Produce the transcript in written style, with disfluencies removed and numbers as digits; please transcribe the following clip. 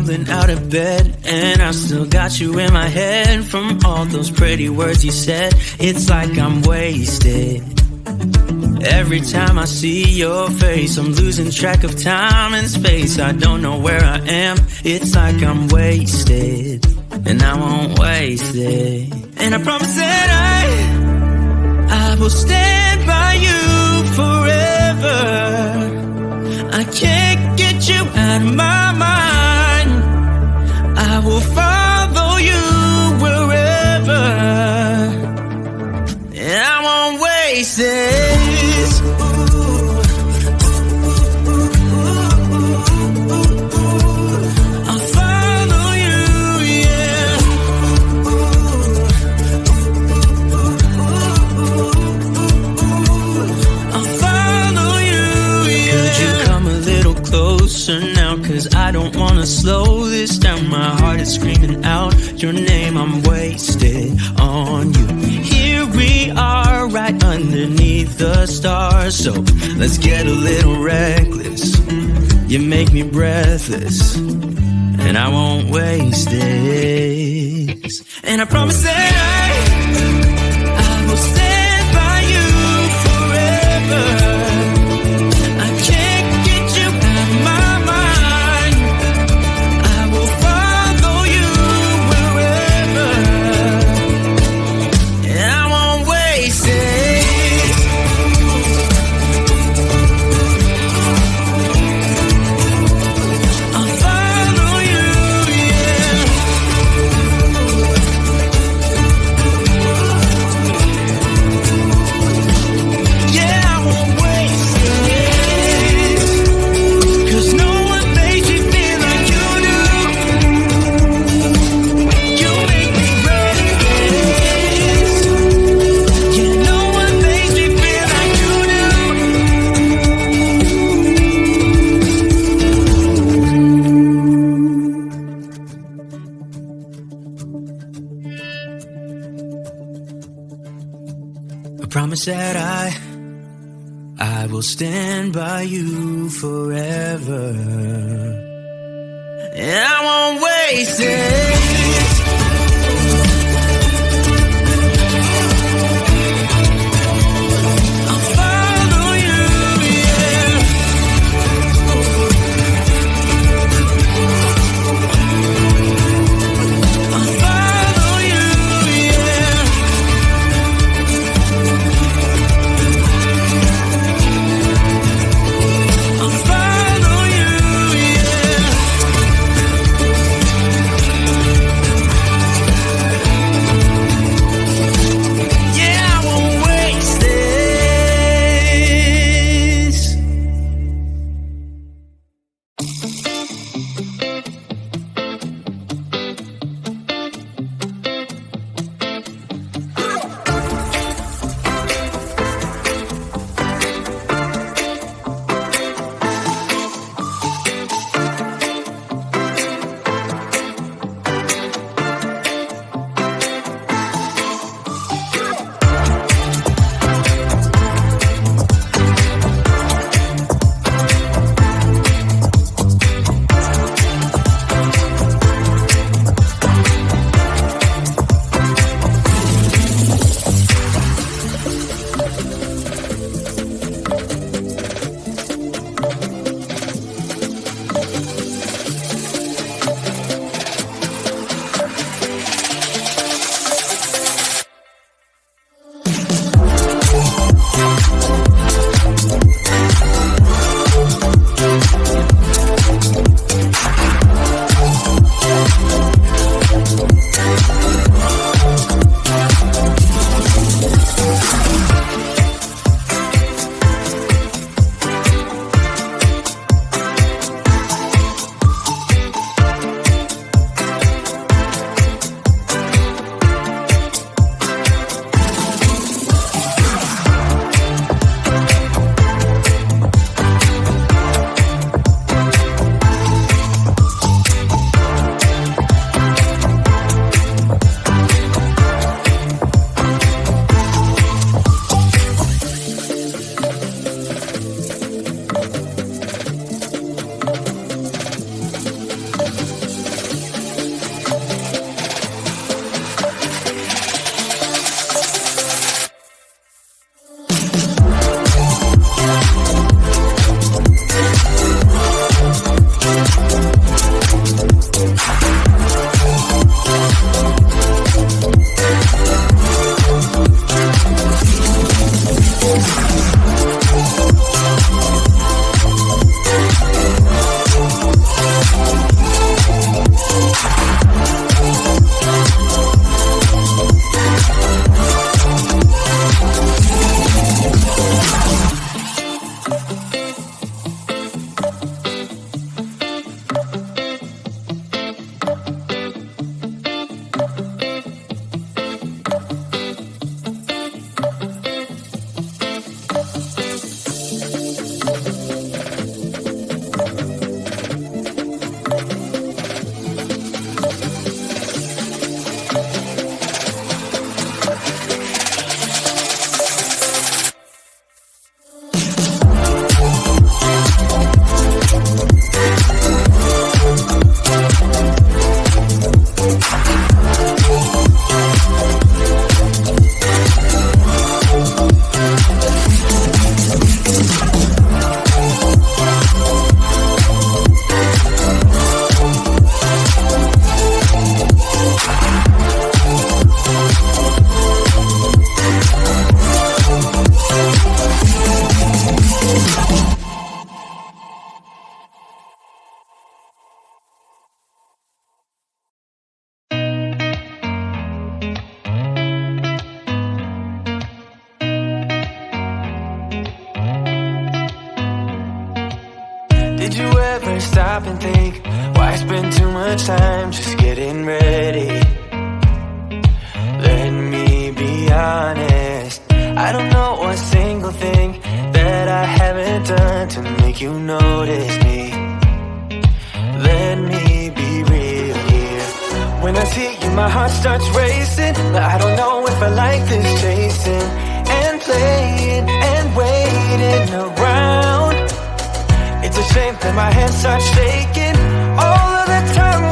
stumbling out of bed, and I still got you in my head from all those pretty words you said. It's like I'm wasted. Every time I see your face, I'm losing track of time and space. I don't know where I am. It's like I'm wasted, and I won't waste it. And I promise that I will stand by you forever. I can't get you out of my mind. I will follow you wherever, and I won't waste this. I'll follow you, yeah. I'll follow you, yeah. Could you come a little closer now? 'Cause I don't wanna slow this down. My heart is screaming out your name. I'm wasted on you. Here we are right underneath the stars. So let's get a little reckless. You make me breathless, and I won't waste this. And I promise that I will stand by you forever. I can't get you out of my mind. I will follow you wherever, and I won't waste it. I'll follow you, yeah. Yeah, I won't waste it. 'Cause no one makes me feel like you do. You make me reckless. Yeah, no one makes me feel like you do. I promise that I will stand by you forever, and I won't waste it. I'll follow you, yeah. I'll follow you, yeah. I'll follow you, yeah. and think, why spend too much time just getting ready? Let me be honest, I don't know a single thing that I haven't done to make you notice me. Let me be real here. When I see you, my heart starts racing, but I don't know if I like this chasing and playing and waiting around. It's a shame that my hands start shaking all of the time